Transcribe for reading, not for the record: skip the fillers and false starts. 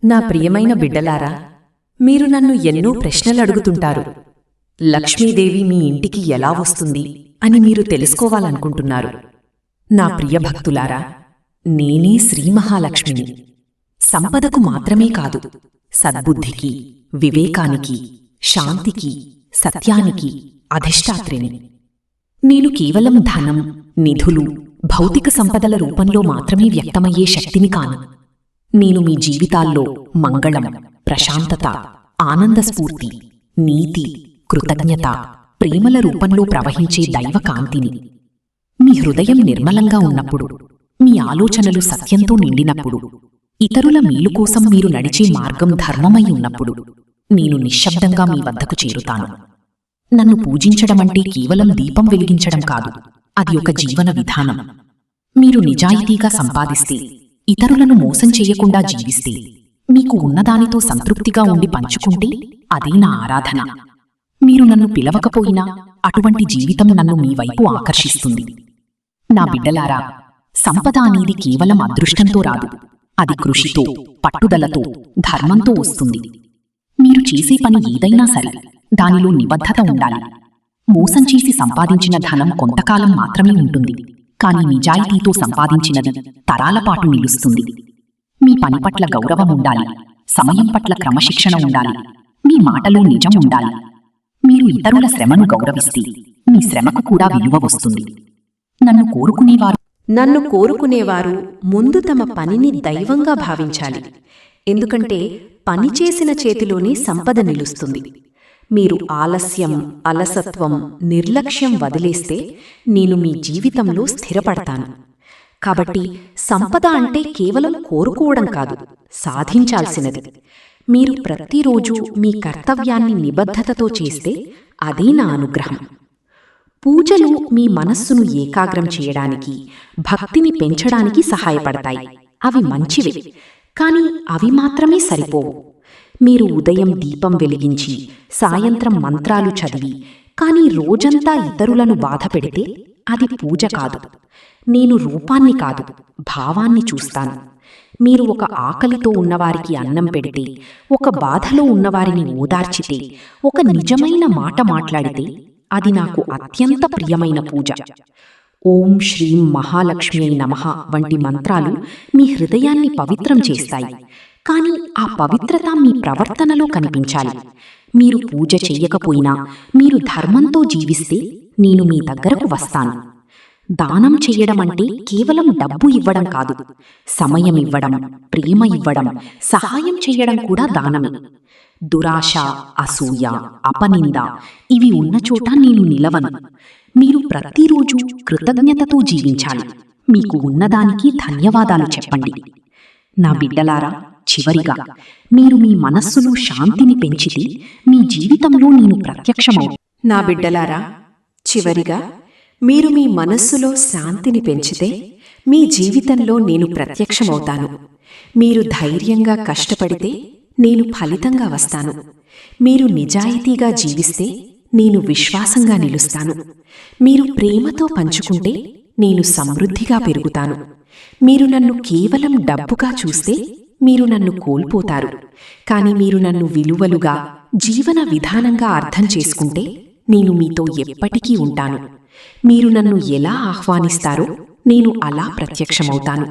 నా ప్రియమైన బిడ్డలారా, మీరు నన్ను ఎన్నో ప్రశ్నలడుగుతుంటారు. లక్ష్మీదేవి మీ ఇంటికి ఎలా వస్తుంది అని మీరు తెలుసుకోవాలనుకుంటున్నారు. నా ప్రియభక్తులారా, నేనే శ్రీమహాలక్ష్మిని. సంపదకు మాత్రమే కాదు, సద్బుద్ధికి, వివేకానికి, శాంతికి, సత్యానికి అధిష్టాత్రిని. నేను కేవలం ధనం, నిధులు, భౌతిక సంపదల రూపంలో మాత్రమే వ్యక్తమయ్యే శక్తిని కాను. నేను మీ జీవితాల్లో మంగళం, ప్రశాంతత, ఆనందస్ఫూర్తి, నీతి, కృతజ్ఞత, ప్రేమల రూపంలో ప్రవహించే దైవకాంతిని. మీ హృదయం నిర్మలంగా ఉన్నప్పుడు, మీ ఆలోచనలు సత్యంతో నిండినప్పుడు, ఇతరుల మేలు కోసం మీరు నడిచే మార్గం ధర్మమై ఉన్నప్పుడు, నేను నిశ్శబ్దంగా మీ వద్దకు చేరుతాను. నన్ను పూజించడమంటే కేవలం దీపం వెలిగించడం కాదు, అది ఒక జీవన విధానం. మీరు నిజాయితీగా సంపాదిస్తే, ఇతరులను మోసం చెయ్యకుండా జీవిస్తే, మీకు ఉన్నదానితో సంతృప్తిగా ఉండి పంచుకుంటే అదే నా ఆరాధన. మీరు నన్ను పిలవకపోయినా అటువంటి జీవితం నన్ను మీ వైపు ఆకర్షిస్తుంది. నా బిడ్డలారా, సంపద అనేది కేవలం అదృష్టంతో రాదు, అది కృషితో, పట్టుదలతో, ధర్మంతో వస్తుంది. మీరు చేసే పని ఏదైనా సరే, దానిలో నిబద్ధత ఉండాలి. మోసం చేసి సంపాదించిన ధనం కొంతకాలం మాత్రమే ఉంటుంది, కాని నిజాయితీతో సంపాదించినది తరాలపాటు నిలుస్తుంది. మీ పని పట్ల గౌరవం ఉండాలి, సమయం పట్ల క్రమశిక్షణ ఉండాలి, మీ మాటలో నిజం ఉండాలి. మీరు ఇతరుల శ్రమను గౌరవిస్తే మీ శ్రమకు కూడా విలువ వస్తుంది. నన్ను కోరుకునేవారు ముందు తమ పనిని దైవంగా భావించాలి. ఎందుకంటే పనిచేసిన చేతిలోనే సంపద నిలుస్తుంది. మీరు ఆలస్యం, అలసత్వం, నిర్లక్ష్యం వదిలేస్తే నేను మీ జీవితంలో స్థిరపడతాను. కాబట్టి సంపద అంటే కేవలం కోరుకోవడం కాదు, సాధించాల్సినది. మీరు ప్రతిరోజూ మీ కర్తవ్యాన్ని నిబద్ధతతో చేస్తే అదే నా అనుగ్రహం. పూజలు మీ మనస్సును ఏకాగ్రం చేయడానికి, భక్తిని పెంచడానికి సహాయపడతాయి. అవి మంచివే, కాని అవి మాత్రమే సరిపోవు. మీరు ఉదయం దీపం వెలిగించి, సాయంత్రం మంత్రాలు చదివి, కాని రోజంతా ఇతరులను బాధపెడితే అది పూజ కాదు. నేను రూపాన్ని కాదు, భావాన్ని చూస్తాను. మీరు ఒక ఆకలితో ఉన్నవారికి అన్నం పెడితే, ఒక బాధలో ఉన్నవారిని ఓదార్చితే, ఒక నిజమైన మాట మాట్లాడితే అది నాకు అత్యంత ప్రియమైన పూజ. ఓం శ్రీం మహాలక్ష్మ్యై నమః వంటి మంత్రాలు మీ హృదయాన్ని పవిత్రం చేస్తాయి. కాని ఆ పవిత్రత మీ ప్రవర్తనలో కనిపించాలి. మీరు పూజ చెయ్యకపోయినా, మీరు ధర్మంతో జీవిస్తే నేను మీ దగ్గరకు వస్తాను. దానం చెయ్యడమంటే కేవలం డబ్బు ఇవ్వడం కాదు, సమయం ఇవ్వడం, ప్రేమ ఇవ్వడం, సహాయం చెయ్యడం కూడా దానమే. దురాశ, అసూయ, అపనింద ఇవి ఉన్నచోట నేను నిలవను. మీరు ప్రతిరోజు కృతజ్ఞతతో జీవించాలి. మీకు ఉన్నదానికి ధన్యవాదాలు చెప్పండి. నా బిడ్డలారా, చివరిగా మీరు మీ మనస్సులో శాంతిని పెంచితే మీ జీవితంలో నేను ప్రత్యక్షమవుతాను. నా బిడ్డలారా, చివరిగా మీరు మీ మనస్సులో శాంతిని పెంచితే మీ జీవితంలో నేను ప్రత్యక్షమవుతాను. మీరు ధైర్యంగా కష్టపడితే నేను ఫలితంగా వస్తాను. మీరు నిజాయితీగా జీవిస్తే నేను విశ్వాసంగా నిలుస్తాను. మీరు ప్రేమతో పంచుకుంటే నేను సమృద్ధిగా పెరుగుతాను. మీరు నన్ను కేవలం డబ్బుగా చూస్తే మీరు నన్ను కోల్పోతారు. కాని మీరు నన్ను విలువలుగా, జీవన విధానంగా అర్థం చేసుకుంటే నేను మీతో ఎప్పటికీ ఉంటాను. మీరు నన్ను ఎలా ఆహ్వానిస్తారో నేను అలా ప్రత్యక్షమవుతాను.